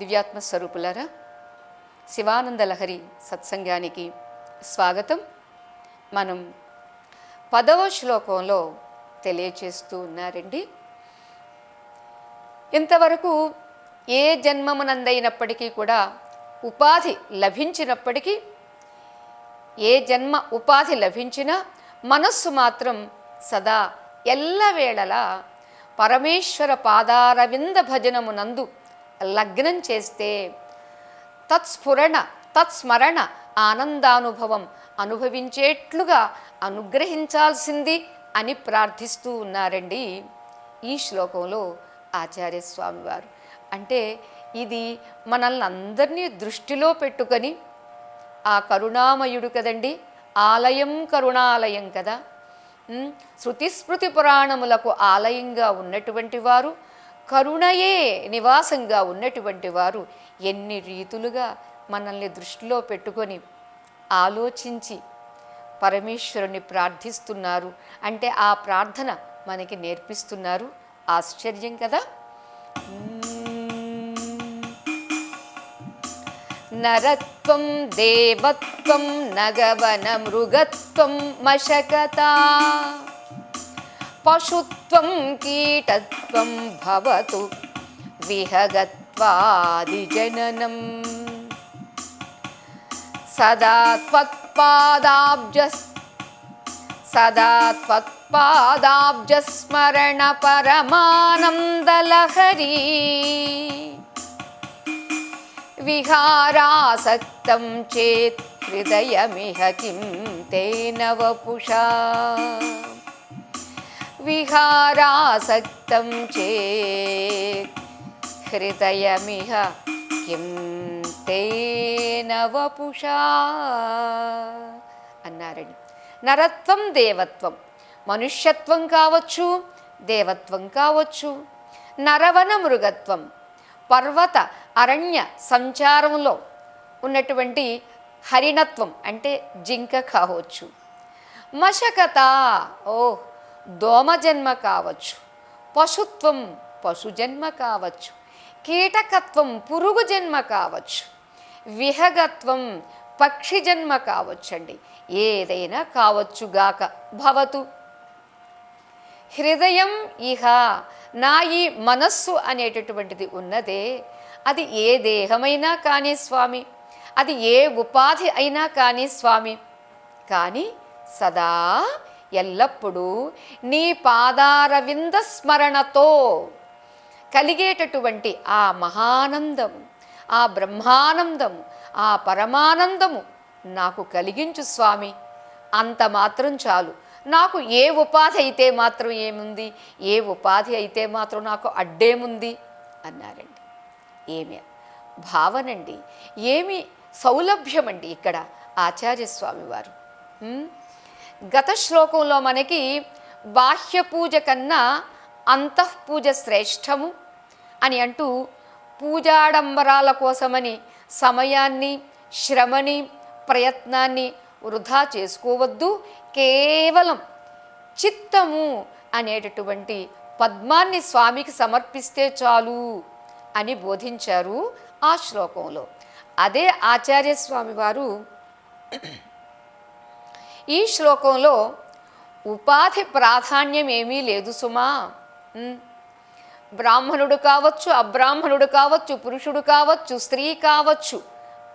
దివ్యాత్మ స్వరూపులారా, శివానంద లహరి సత్సంగానికి స్వాగతం. మనం 10వ శ్లోకంలో తెలియచేస్తూ ఉన్నారండి. ఇంతవరకు ఏ జన్మమునందైనప్పటికీ కూడా ఉపాధి లభించినప్పటికీ, ఏ జన్మ ఉపాధి లభించినా మనస్సు మాత్రం సదా ఎల్లవేళలా పరమేశ్వర పాదారవింద భజనమునందు లగ్నం చేస్తే తత్స్మరణ ఆనందానుభవం అనుభవించేట్లుగా అనుగ్రహించాల్సింది అని ప్రార్థిస్తూ ఉన్నారండి ఈ శ్లోకంలో ఆచార్యస్వామి వారు. అంటే ఇది మనల్ని అందరినీ దృష్టిలో పెట్టుకొని, ఆ కరుణామయుడు కదండి, ఆలయం కరుణాలయం కదా, శృతిస్మృతి పురాణములకు ఆలయంగా ఉన్నటువంటి వారు, కరుణయే నివాసంగా ఉన్నటువంటి వారు ఎన్ని రీతులుగా మనల్ని దృష్టిలో పెట్టుకొని ఆలోచించి పరమేశ్వరుని ప్రార్థిస్తున్నారు అంటే ఆ ప్రార్థన మనకి నేర్పిస్తున్నారు. ఆశ్చర్యం కదా. నరత్వం దేవత్వం నగవన మృగత్వం మశకతా పశుత్వం కీటత్వం భవతు విహగత్వాదిజననం సదా త్వత్పాదాబ్జస్మరణ పరమానందలహరీ విహారాసక్తం చేత్ హృదయమిహ కిం తేన వపుషా విహారాసక్తం చేత్ హృదయమిహ కిం తేన వపుషా అన్నారండి. నరత్వం దేవత్వం, మనుష్యత్వం కావచ్చు, దేవత్వం కావచ్చు. నరవన మృగత్వం, పర్వత అరణ్య సంచారంలో ఉన్నటువంటి హరిణత్వం అంటే జింక కావచ్చు. మశకత, దోమ జన్మ కావచ్చు. పశుత్వం, పశుజన్మ కావచ్చు. కీటకత్వం, పురుగు జన్మ కావచ్చు. విహగత్వం, పక్షి జన్మ కావచ్చండి. ఏదైనా కావచ్చుగాక. భవతు, హృదయం ఇహ, నా ఈ మనస్సు అనేటటువంటిది ఉన్నదే, అది ఏ దేహమైనా కానీ స్వామి, అది ఏ ఉపాధి అయినా కానీ స్వామి, కానీ సదా ఎల్లప్పుడూ నీ పాదారవింద స్మరణతో కలిగేటటువంటి ఆ మహానందము, ఆ బ్రహ్మానందము, ఆ పరమానందము నాకు కలిగించు స్వామి. అంత మాత్రం చాలు. నాకు ఏ ఉపాధి అయితే మాత్రం ఏముంది, ఏ ఉపాధి అయితే మాత్రం నాకు అడ్డేముంది అన్నారండి. ఏమి భావనండి, ఏమి సౌలభ్యమండి ఇక్కడ ఆచార్యస్వామి వారు. గత శ్లోకంలో మనకి బాహ్య పూజ కన్నా అంతఃపూజ శ్రేష్టము అని అంటూ పూజాడంబరాల కోసమని సమయాన్ని, శ్రమని, ప్రయత్నాన్ని వృధా చేసుకోవద్దు, కేవలం చిత్తము అనేటటువంటి పద్మాన్ని స్వామికి సమర్పిస్తే చాలు అని బోధించారు ఆ శ్లోకంలో. అదే ఆచార్యస్వామి వారు ఈ శ్లోకంలో ఉపాధి ప్రాధాన్యం ఏమీ లేదు సుమా. బ్రాహ్మణుడు కావచ్చు, అబ్రాహ్మణుడు కావచ్చు, పురుషుడు కావచ్చు, స్త్రీ కావచ్చు,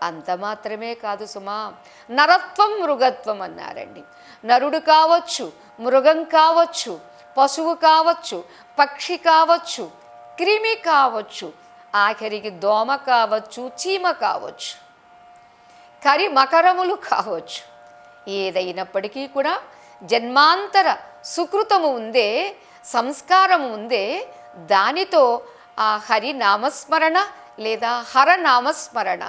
అంత మాత్రమే కాదు సుమా. నరత్వం మృగత్వం అన్నారండి. నరుడు కావచ్చు, మృగం కావచ్చు, పశువు కావచ్చు, పక్షి కావచ్చు, క్రిమి కావచ్చు, ఆఖరికి దోమ కావచ్చు, చీమ కావచ్చు, మకరములు కావచ్చు. ఏదైనప్పటికీ కూడా జన్మాంతర సుకృతము ఉందే, సంస్కారము ఉందే, దానితో ఆ హరి నామస్మరణ లేదా హరనామస్మరణ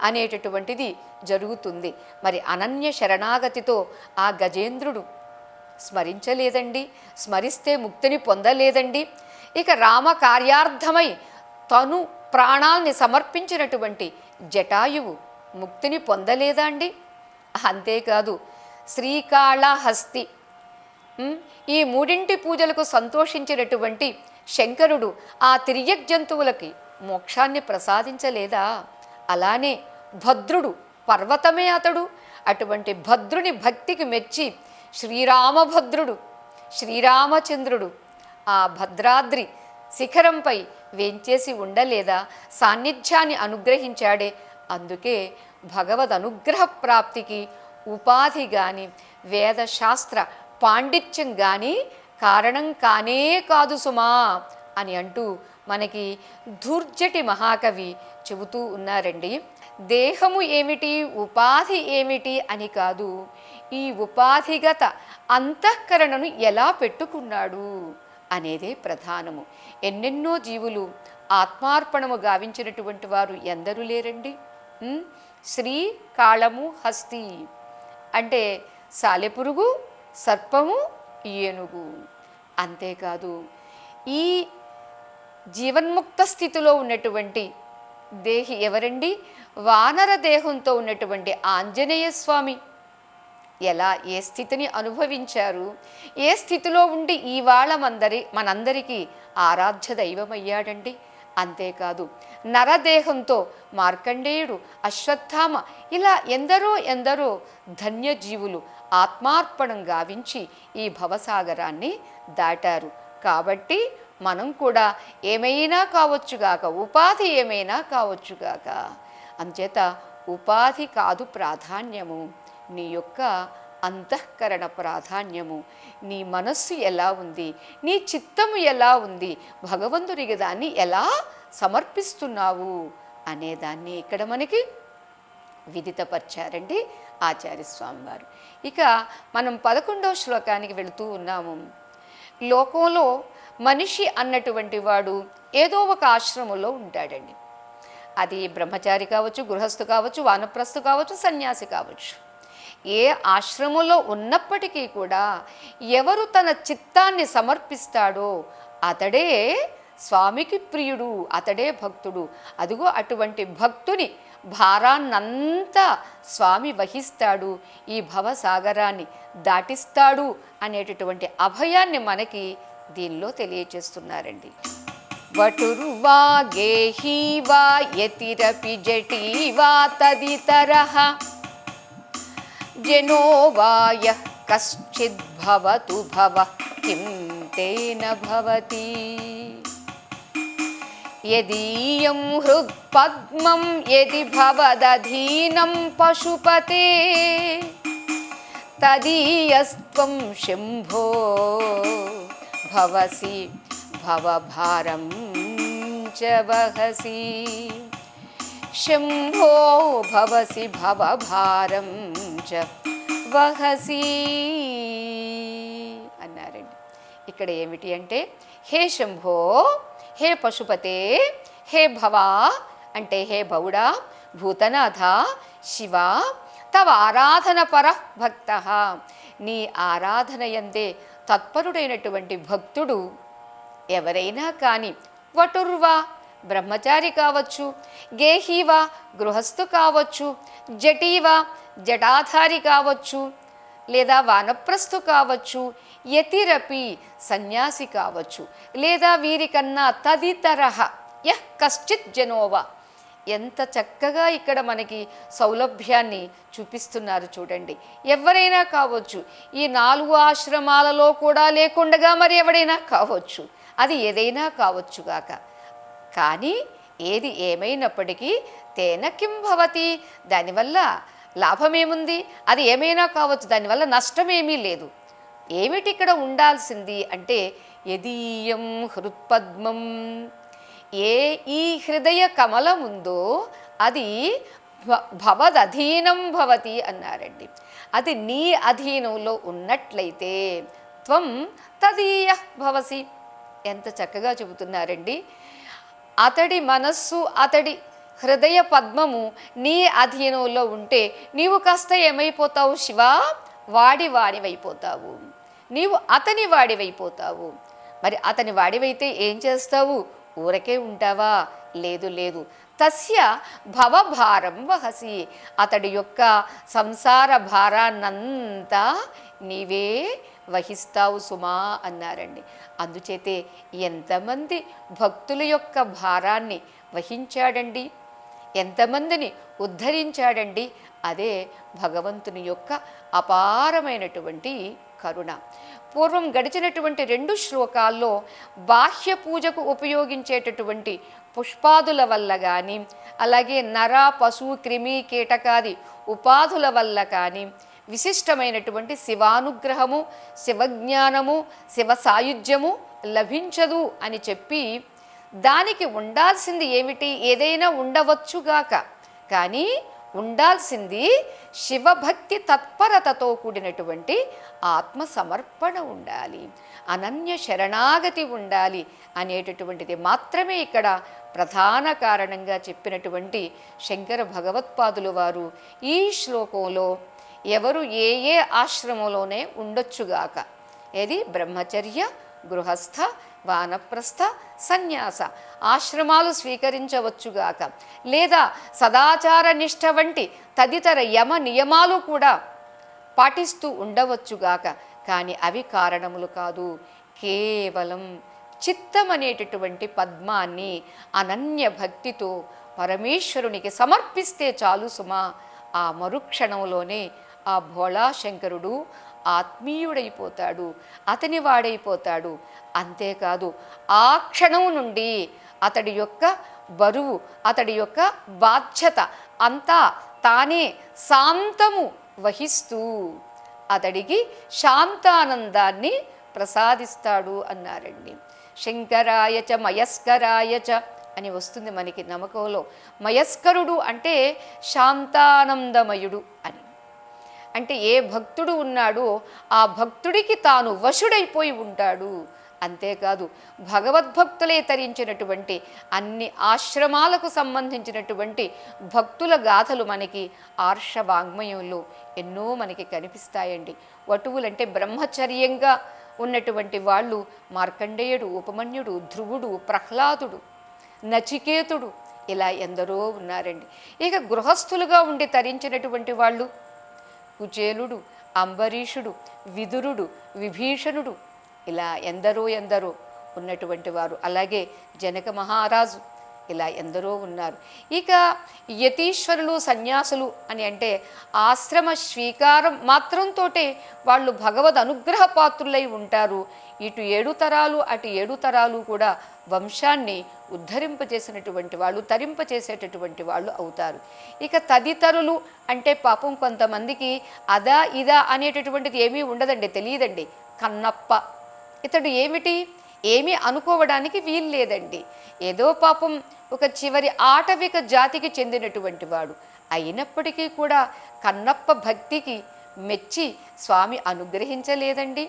అనేటటువంటిది జరుగుతుంది. మరి అనన్య శరణాగతితో ఆ గజేంద్రుడు స్మరించలేదండి, స్మరిస్తే ముక్తిని పొందలేదండి. ఇక రామ కార్యార్థమై తను ప్రాణాల్ని సమర్పించినటువంటి జటాయువు ముక్తిని పొందలేదా అండి? అంతేకాదు శ్రీకాళహస్తి, ఈ మూడింటి పూజలకు సంతోషించినటువంటి శంకరుడు ఆ తిర్యక్ జంతువులకి మోక్షాన్ని ప్రసాదించలేదా? అలానే భద్రుడు పర్వతమే అతడు. అటువంటి భద్రుని భక్తికి మెచ్చి శ్రీరామభద్రుడు శ్రీరామచంద్రుడు ఆ భద్రాద్రి శిఖరంపై వేంచేసి ఉండలేదా? సాన్నిధ్యాన్ని అనుగ్రహించాడే. అందుకే భగవద్ అనుగ్రహ ప్రాప్తికి ఉపాధి కానీ వేదశాస్త్ర పాండిత్యం కానీ కారణం కానే కాదు సుమా అని అంటూ మనకి ధూర్జటి మహాకవి చెబుతూ ఉన్నారండి. దేహము ఏమిటి, ఉపాధి ఏమిటి అని కాదు, ఈ ఉపాధిగత అంతఃకరణను ఎలా పెట్టుకున్నాడు అనేదే ప్రధానము. ఎన్నెన్నో జీవులు ఆత్మార్పణము గావించినటువంటి వారు ఎందరూ లేరండి. శ్రీ కాళము హస్తి అంటే సాలెపురుగు, సర్పము, ఏనుగు. అంతేకాదు ఈ జీవన్ముక్త స్థితిలో ఉన్నటువంటి దేహి ఎవరండి? వానర దేహంతో ఉన్నటువంటి ఆంజనేయ స్వామి ఎలా ఏ స్థితిని అనుభవించారు, ఏ స్థితిలో ఉండి ఇవాళ మనందరికీ ఆరాధ్య దైవమయ్యాడండి. అంతేకాదు నరదేహంతో మార్కండేయుడు, అశ్వత్థామ ఇలా ఎందరో ధన్యజీవులు ఆత్మార్పణం గావించి ఈ భవసాగరాన్ని దాటారు. కాబట్టి మనం కూడా ఏమైనా కావచ్చుగాక, ఉపాధి ఏమైనా కావచ్చుగాక. అంచేత ఉపాధి కాదు ప్రాధాన్యము, నీ యొక్క అంతఃకరణ ప్రాధాన్యము. నీ మనస్సు ఎలా ఉంది, నీ చిత్తము ఎలా ఉంది, భగవంతుడికి దాన్ని ఎలా సమర్పిస్తున్నావు అనేదాన్ని ఇక్కడ మనకి విదితపరిచారండి ఆచార్యస్వామి వారు. ఇక మనం 11వ శ్లోకానికి వెళుతూ ఉన్నాము. లోకంలో మనిషి అన్నటువంటి వాడు ఏదో ఒక ఆశ్రమంలో ఉంటాడండి. అది బ్రహ్మచారి కావచ్చు, గృహస్థు కావచ్చు, వానప్రస్థు కావచ్చు, సన్యాసి కావచ్చు. ఏ ఆశ్రమంలో ఉన్నప్పటికీ కూడా ఎవరు తన చిత్తాన్ని సమర్పిస్తాడో అతడే స్వామికి ప్రియుడు, అతడే భక్తుడు. అదిగో అటువంటి భక్తుని భారాన్నంతా స్వామి వహిస్తాడు, ఈ భవసాగరాన్ని దాటిస్తాడు అనేటటువంటి అభయాన్ని మనకి దీనిలో తెలియచేస్తున్నారండి. వటుర్వా గేహీవా యతిరపి జటీవా తదితరః జనో వా యః కశ్చిద్భవతు భవః కిం తేన భవతి యదీయం హృత్పద్మం యది భవదధీనం పశుపతే తదీయస్త్వం శంభో భవసి భవభారం చ వహసి శంభో భవసి భవభారం చ వహసి అన్నారండి. ఇక్కడ ఏమిటి అంటే, హే శంభో, హే పశుపతే, హే భవ అంటే హే భవుడా, భూతనాథ, శివ, తవ ఆరాధన పర భక్త, నీ ఆరాధన యందే తత్పరుడైనటువంటి భక్తుడు ఎవరైనా కానీ, వటుర్వా బ్రహ్మచారి కావచ్చు, గేహీవా గృహస్థు కావచ్చు, జటీవా జటాధారి కావచ్చు, లేదా వానప్రస్థు కావచ్చు, యతిరపి సన్యాసి కావచ్చు, లేదా వీరికన్నా తదితరః యః కశ్చిత్ జనోవా. ఎంత చక్కగా ఇక్కడ మనకి సౌలభ్యాన్ని చూపిస్తున్నారు చూడండి. ఎవరైనా కావచ్చు, ఈ 4 ఆశ్రమాలలో కూడా లేకుండగా మరి ఎవరైనా కావచ్చు, అది ఏదైనా కావచ్చుగాక. కానీ ఏది ఏమైనప్పటికీ తేన కిం భవతి, దానివల్ల లాభమేముంది, అది ఏమైనా కావచ్చు, దానివల్ల నష్టమేమీ లేదు. ఏమిటి ఇక్కడ ఉండాల్సింది అంటే, యదీయం హృత్పద్మం, ఈ హృదయ కమలం ఉందో అది భవదధీనం భవతి అన్నారండి. అది నీ అధీనంలో ఉన్నట్లయితే త్వం తదీయ భవసి. ఎంత చక్కగా చెబుతున్నారండి. అతడి మనస్సు, అతడి హృదయ పద్మము నీ అధీనంలో ఉంటే నీవు కాస్త ఏమైపోతావు శివా, వాడివైపోతావు, నీవు అతని వాడివైపోతావు. మరి అతని వాడివైతే ఏం చేస్తావు, ఊరకే ఉంటావా? లేదు. తస్య భవభారం వహసి, అతడి యొక్క సంసార భారాన్నంతా నీవే వహిస్తావు సుమా అన్నారండి. అందుచేతే ఎంతమంది భక్తుల యొక్క భారాన్ని వహించాడండి, ఎంతమందిని ఉద్ధరించాడండి. అదే భగవంతుని యొక్క అపారమైనటువంటి కరుణ. పూర్వం గడిచినటువంటి 2 శ్లోకాల్లో బాహ్య పూజకు ఉపయోగించేటటువంటి పుష్పాదుల వల్ల కానీ, అలాగే నర పశు క్రిమి కీటకాది ఉపాధుల వల్ల కానీ విశిష్టమైనటువంటి శివానుగ్రహము, శివజ్ఞానము, శివ సాయుధ్యము లభించదు అని చెప్పి, దానికి ఉండాల్సింది ఏమిటి? ఏదైనా ఉండవచ్చుగాక, కానీ ఉండాల్సింది శివభక్తి తత్పరతతో కూడినటువంటి ఆత్మసమర్పణ ఉండాలి, అనన్య శరణాగతి ఉండాలి అనేటటువంటిది మాత్రమే ఇక్కడ ప్రధాన కారణంగా చెప్పినటువంటి శంకర భగవత్పాదులు వారు ఈ శ్లోకంలో ఎవరు ఏ ఏ ఆశ్రమంలోనే ఉండొచ్చుగాక, ఏది బ్రహ్మచర్య, గృహస్థ, వానప్రస్థ, సన్యాస ఆశ్రమాలు స్వీకరించవచ్చుగాక, లేదా సదాచార నిష్ఠ వంటి తదితర యమ నియమాలు కూడా పాటిస్తూ ఉండవచ్చుగాక, కానీ అవి కారణములు కాదు. కేవలం చిత్తం అనేటటువంటి పద్మాన్ని అనన్య భక్తితో పరమేశ్వరునికి సమర్పిస్తే చాలు సుమా. ఆ మరుక్షణంలోనే ఆ భోళాశంకరుడు ఆత్మీయుడైపోతాడు, అతని వాడైపోతాడు. అంతేకాదు, ఆ క్షణం నుండి అతడి యొక్క బరువు, అతడి యొక్క బాధ్యత అంతా తానే శాంతము వహిస్తూ అతడికి శాంతానందాన్ని ప్రసాదిస్తాడు అన్నారండి. శంకరాయచ మయస్కరాయచ అని వస్తుంది మనకి నమ్మకంలో. మయస్కరుడు అంటే శాంతానందమయుడు అని. అంటే ఏ భక్తుడు ఉన్నాడో ఆ భక్తుడికి తాను వశుడైపోయి ఉంటాడు. అంతేకాదు, భగవద్భక్తులే తరించినటువంటి అన్ని ఆశ్రమాలకు సంబంధించినటువంటి భక్తుల గాథలు మనకి ఆర్ష వాంగ్మయంలో ఎన్నో మనకి కనిపిస్తాయండి. వటువులంటే బ్రహ్మచర్యంగా ఉన్నటువంటి వాళ్ళు మార్కండేయుడు, ఉపమన్యుడు, ధ్రువుడు, ప్రహ్లాదుడు, నచికేతుడు, ఇలా ఎందరో ఉన్నారండి. ఇక గృహస్థులుగా ఉండి తరించినటువంటి వాళ్ళు కుచేలుడు, అంబరీషుడు, విదురుడు, విభీషణుడు, ఇలా ఎందరో ఉన్నటువంటి వారు. అలాగే జనక మహారాజు, ఇలా ఎందరో ఉన్నారు. ఇక యతీశ్వరులు, సన్యాసులు అని అంటే ఆశ్రమ స్వీకారం మాత్రంతో వాళ్ళు భగవద్ అనుగ్రహ పాత్రులై ఉంటారు. ఇటు 7 తరాలు అటు 7 తరాలు కూడా వంశాన్ని ఉద్ధరింపజేసినటువంటి వాళ్ళు, తరింపచేసేటటువంటి వాళ్ళు అవుతారు. ఇక తదితరులు అంటే పాపం కొంతమందికి అదా ఇదా అనేటటువంటిది ఏమీ ఉండదండి, తెలియదండి. కన్నప్ప ఇతడు ఏమీ అనుకోవడానికి వీలు లేదండి. ఏదో పాపం ఒక చివరి ఆటవిక జాతికి చెందినటువంటి వాడు అయినప్పటికీ కూడా కన్నప్ప భక్తికి మెచ్చి స్వామి అనుగ్రహించలేదండి.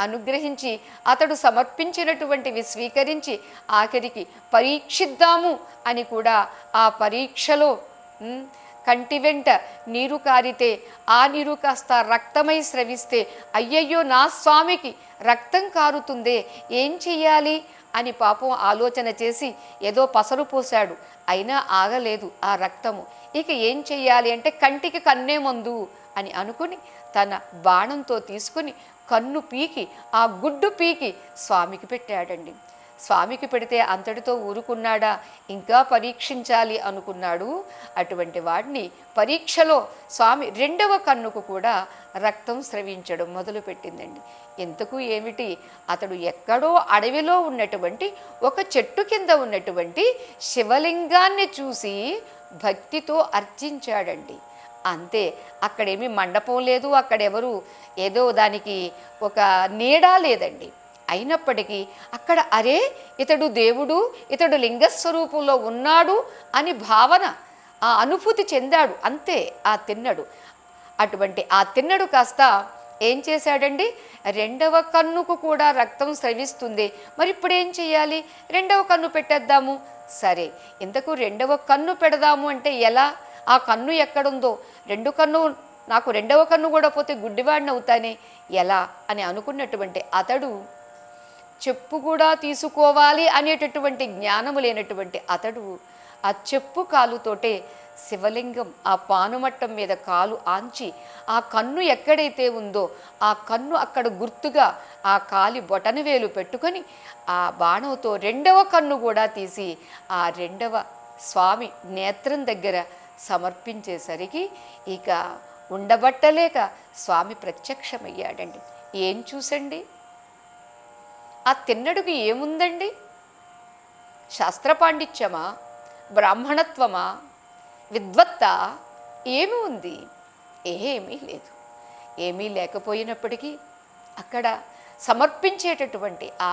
అనుగ్రహించి అతడు సమర్పించినటువంటివి స్వీకరించి ఆఖరికి పరీక్షిద్దాము అని కూడా ఆ పరీక్షలో కంటి వెంట నీరు కారితే ఆ నీరు కాస్త రక్తమై స్రవిస్తే అయ్యయ్యో నా స్వామికి రక్తం కారుతుందే, ఏం చెయ్యాలి అని పాపం ఆలోచన చేసి ఏదో పసరు పోశాడు. అయినా ఆగలేదు ఆ రక్తము. ఇక ఏం చెయ్యాలి అంటే కంటికి కన్నే మందు అని అనుకుని తన బాణంతో తీసుకుని కన్ను పీకి ఆ గుడ్డు పీకి స్వామికి పెట్టాడండి. స్వామికి పెడితే అంతటితో ఊరుకున్నాడా, ఇంకా పరీక్షించాలి అనుకున్నాడు. అటువంటి వాడిని పరీక్షలో స్వామి 2వ కన్నుకు కూడా రక్తం స్రవించడం మొదలుపెట్టిందండి. ఎంతకు ఏమిటి, అతడు ఎక్కడో అడవిలో ఉన్నటువంటి ఒక చెట్టు కింద ఉన్నటువంటి శివలింగాన్ని చూసి భక్తితో అర్చించాడండి. అంతే, అక్కడేమీ మండపం లేదు, అక్కడెవరు ఏదో దానికి ఒక నీడా లేదండి. అయినప్పటికీ అక్కడ అరే ఇతడు దేవుడు, ఇతడు లింగస్వరూపంలో ఉన్నాడు అని భావన, ఆ అనుభూతి చెందాడు. అంతే ఆ తిన్నడు. అటువంటి ఆ తిన్నడు కాస్త ఏం చేశాడండి, 2వ కన్నుకు కూడా రక్తం స్రవిస్తుంది. మరి ఇప్పుడు ఏం చెయ్యాలి, 2వ కన్ను పెట్టేద్దాము. సరే, ఇంతకు 2వ కన్ను పెడదాము అంటే ఎలా, ఆ కన్ను ఎక్కడుందో, 2 కన్ను నాకు 2వ కన్ను కూడా పోతే గుడ్డివాడిని అవుతానే ఎలా అని అనుకున్నటువంటి అతడు, చెప్పు కూడా తీసుకోవాలి అనేటటువంటి జ్ఞానము లేనటువంటి అతడు ఆ చెప్పు కాలుతోటే శివలింగం ఆ పానుమట్టం మీద కాలు ఆంచి ఆ కన్ను ఎక్కడైతే ఉందో ఆ కన్ను అక్కడ గుర్తుగా ఆ కాలి బొటనవేలు పెట్టుకొని ఆ బాణంతో రెండవ కన్ను కూడా తీసి ఆ రెండవ స్వామి నేత్రం దగ్గర సమర్పించేసరికి ఇక ఉండబట్టలేక స్వామి ప్రత్యక్షమయ్యాడండి. ఏం చూసండి? ఆ తిన్నడుగు ఏముందండి? శాస్త్రపాండిత్యమా, బ్రాహ్మణత్వమా, విద్వత్త ఏమి ఉంది? ఏమీ లేదు. ఏమీ లేకపోయినప్పటికీ అక్కడ సమర్పించేటటువంటి ఆ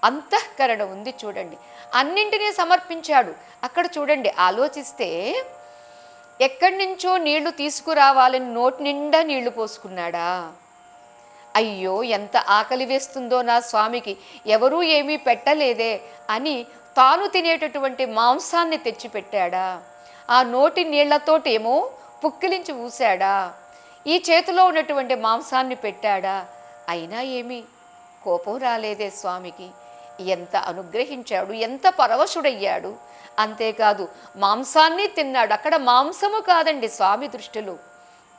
అంతఃకరణ ఉంది చూడండి. అన్నింటినీ సమర్పించాడు. అక్కడ చూడండి, ఆలోచిస్తే ఎక్కడి నుంచో నీళ్లు తీసుకురావాలని నోటి నిండా నీళ్లు పోసుకున్నాడా? అయ్యో ఎంత ఆకలి వేస్తుందో నా స్వామికి, ఎవరూ ఏమీ పెట్టలేదే అని తాను తినేటటువంటి మాంసాన్ని తెచ్చిపెట్టాడా? ఆ నోటి నీళ్లతోటేమో పుక్కిలించి ఊశాడా? ఈ చేతిలో ఉన్నటువంటి మాంసాన్ని పెట్టాడా? అయినా ఏమీ కోపం రాలేదే స్వామికి. ఎంత అనుగ్రహించాడు, ఎంత పరవశుడయ్యాడు. అంతేకాదు మాంసాన్ని తిన్నాడు. అక్కడ మాంసము కాదండి స్వామి దృష్టిలో,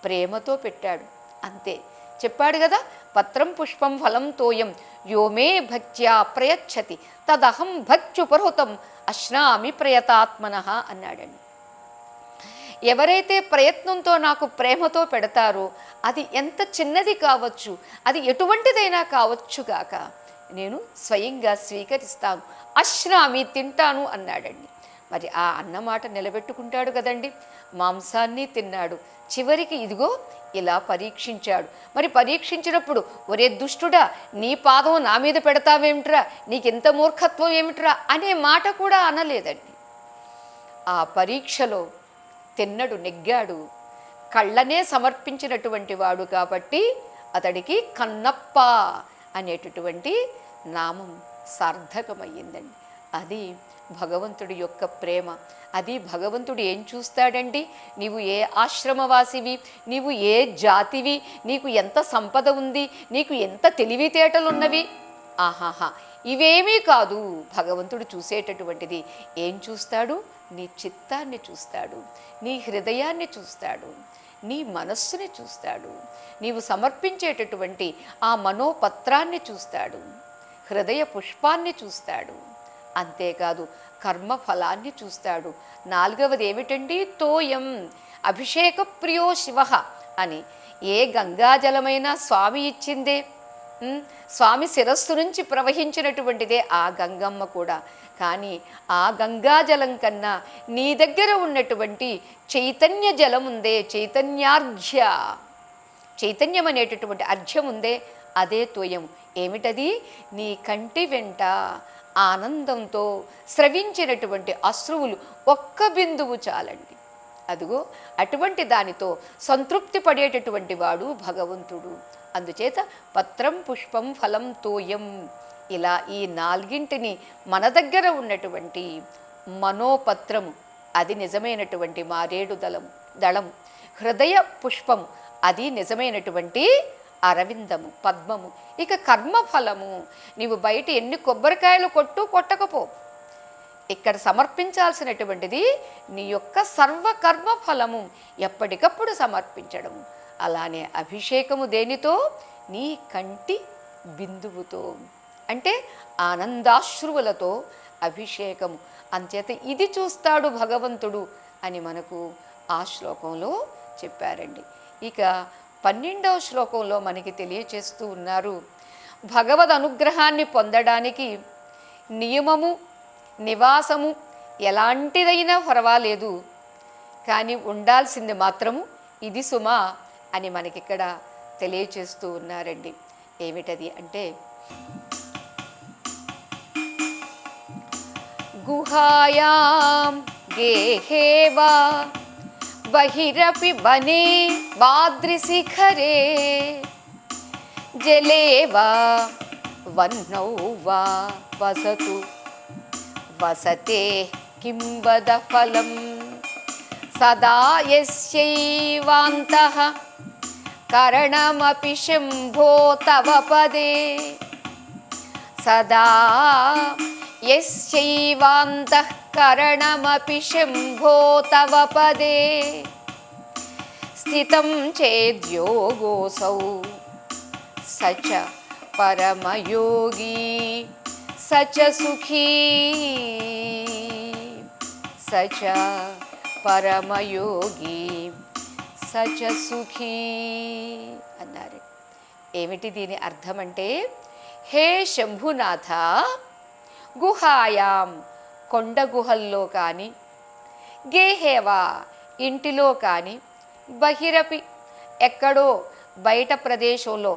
ప్రేమతో పెట్టాడు అంతే. చెప్పాడు కదా, పత్రం పుష్పం ఫలం తోయం యోమే భక్త్యా ప్రయచ్చతి తదహం భక్త్యుపహృతం అశ్నామి ప్రయతాత్మనః అన్నాడండి. ఎవరైతే ప్రయత్నంతో నాకు ప్రేమతో పెడతారో అది ఎంత చిన్నది కావచ్చు, అది ఎటువంటిదైనా కావచ్చుగాక, నేను స్వయంగా స్వీకరిస్తాను, అశ్నామి తింటాను అన్నాడండి. మరి ఆ అన్నమాట నిలబెట్టుకుంటాడు కదండి. మాంసాన్ని తిన్నాడు. చివరికి ఇదిగో ఇలా పరీక్షించాడు. మరి పరీక్షించినప్పుడు, ఒరే దుష్టుడా, నీ పాదం నా మీద పెడతావేమిట్రా, నీకెంత మూర్ఖత్వం ఏమిట్రా అనే మాట కూడా అనలేదండి. ఆ పరీక్షలో తిన్నడు, నెగ్గాడు. కళ్ళనే సమర్పించినటువంటి వాడు కాబట్టి అతడికి కన్నప్ప అనేటటువంటి నామం సార్థకమయ్యిందండి. అది భగవంతుడి యొక్క ప్రేమ. అది భగవంతుడు ఏం చూస్తాడండి? నీవు ఏ ఆశ్రమవాసివి, నీవు ఏ జాతివి, నీకు ఎంత సంపద ఉంది, నీకు ఎంత తెలివితేటలున్నవి, ఆహాహా, ఇవేమీ కాదు. భగవంతుడు చూసేటటువంటిది ఏం చూస్తాడు? నీ చిత్తాన్ని చూస్తాడు, నీ హృదయాన్ని చూస్తాడు, నీ మనస్సుని చూస్తాడు, నీవు సమర్పించేటటువంటి ఆ మనోపత్రాన్ని చూస్తాడు, హృదయ పుష్పాన్ని చూస్తాడు. అంతేకాదు కర్మఫలాన్ని చూస్తాడు. నాలుగవది ఏమిటండి? తోయం అభిషేక ప్రియో శివ అని. ఏ గంగాజలమైనా స్వామి ఇచ్చిందే, స్వామి శిరస్సు నుంచి ప్రవహించినటువంటిదే ఆ గంగమ్మ కూడా. కానీ ఆ గంగాజలం కన్నా నీ దగ్గర ఉన్నటువంటి చైతన్య జలం ఉందే, చైతన్యార్ఘ్య, చైతన్యం అనేటటువంటి అర్ఘ్యం ఉందే, అదే తోయము. ఏమిటది? నీ కంటి వెంట ఆనందంతో స్రవించినటువంటి అశ్రువులు ఒక్క బిందువు చాలండి. అదిగో అటువంటి దానితో సంతృప్తి పడేటటువంటి వాడు భగవంతుడు. అందుచేత పత్రం పుష్పం ఫలం తోయం, ఇలా ఈ నాలుగింటిని మన దగ్గర ఉన్నటువంటి మనోపత్రము, అది నిజమైనటువంటి మారేడు దళము, హృదయ పుష్పము, అది నిజమైనటువంటి అరవిందము, పద్మము. ఇక కర్మఫలము, నీవు బయట ఎన్ని కొబ్బరికాయలు కొట్టకపో, ఇక్కడ సమర్పించాల్సినటువంటిది నీ యొక్క సర్వకర్మ ఫలము ఎప్పటికప్పుడు సమర్పించడము. అలానే అభిషేకము దేనితో? నీ కంటి బిందువుతో, అంటే ఆనందాశ్రువులతో అభిషేకము. అంచేత ఇది చూస్తాడు భగవంతుడు అని మనకు ఆ శ్లోకంలో చెప్పారండి. ఇక 12వ శ్లోకంలో మనకి తెలియచేస్తూ ఉన్నారు, భగవద్ అనుగ్రహాన్ని పొందడానికి నియమము, నివాసము ఎలాంటిదైనా పర్వాలేదు, కానీ ఉండాల్సింది మాత్రము ఇది సుమా అని మనకిక్కడ తెలియచేస్తూ ఉన్నారండి. ఏమిటది అంటే, గుహాయాం గేహేవా బహిరపి వనే బాద్రిశిఖరే జలే వా వన్నౌ వా వసతు వసతే కిం వద ఫలం సదా యస్యైవాంతః కరణమపి శంభో తవ పదే సదా యస్యైవాంతః కరణమపి శంభో తవ పదే స్థితం చేద్యోగోసౌ సచ పరమయోగి సచ సుఖీ సచ పరమయోగి సచ సుఖీ అన్నారు. ఏమిటి దీని అర్థం అంటే, హే శంభునాథ, గుహాయాం కొండ గుహల్లో కానీ, గేహేవా ఇంటిలో కానీ, బహిరపి ఎక్కడో బయట ప్రదేశంలో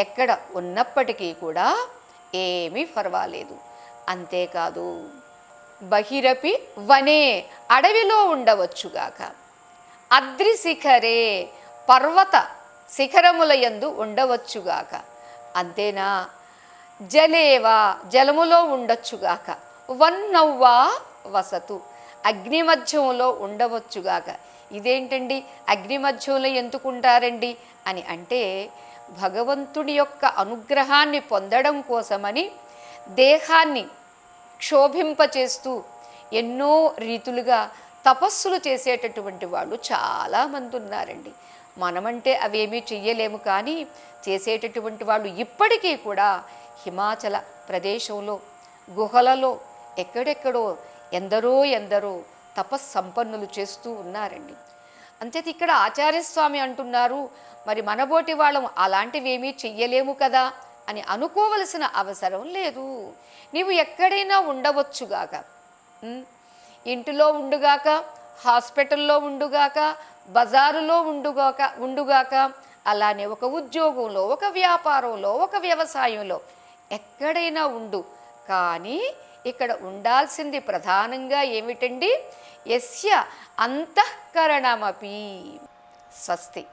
ఎక్కడ ఉన్నప్పటికీ కూడా ఏమీ పర్వాలేదు. అంతేకాదు, బహిరపి వనే అడవిలో ఉండవచ్చుగాక, అద్రిశిఖరే పర్వత శిఖరముల యందు ఉండవచ్చుగాక, అంతేనా, జలేవా జలములో ఉండొచ్చుగాక, వన్నవ్వా వసతు అగ్ని మధ్యంలో ఉండవచ్చుగాక. ఇదేంటండి అగ్ని మధ్యంలో ఎందుకుంటారండి అని అంటే, భగవంతుడి యొక్క అనుగ్రహాన్ని పొందడం కోసమని దేహాన్ని క్షోభింపచేస్తూ ఎన్నో రీతులుగా తపస్సులు చేసేటటువంటి వాళ్ళు చాలామంది ఉన్నారండి. మనమంటే అవేమీ చెయ్యలేము, కానీ చేసేటటువంటి వాళ్ళు ఇప్పటికీ కూడా హిమాచల ప్రదేశంలో గుహలలో ఎక్కడెక్కడో ఎందరో తపస్సంపన్నులు చేస్తూ ఉన్నారండి. అంతేత ఇక్కడ ఆచార్యస్వామి అంటున్నారు, మరి మనబోటి వాళ్ళం అలాంటివేమీ చెయ్యలేము కదా అని అనుకోవలసిన అవసరం లేదు. నీవు ఎక్కడైనా ఉండవచ్చుగాక, ఇంటిలో ఉండుగాక, హాస్పిటల్లో ఉండుగాక, బజారులో ఉండుగాక, అలానే ఒక ఉద్యోగంలో, ఒక వ్యాపారంలో, ఒక వ్యవసాయంలో ఎక్కడైనా ఉండు. కానీ ఇక్కడ ఉండాల్సింది ప్రధానంగా ఏమిటండి, యస్య అంతఃకరణమపి. స్వస్తి.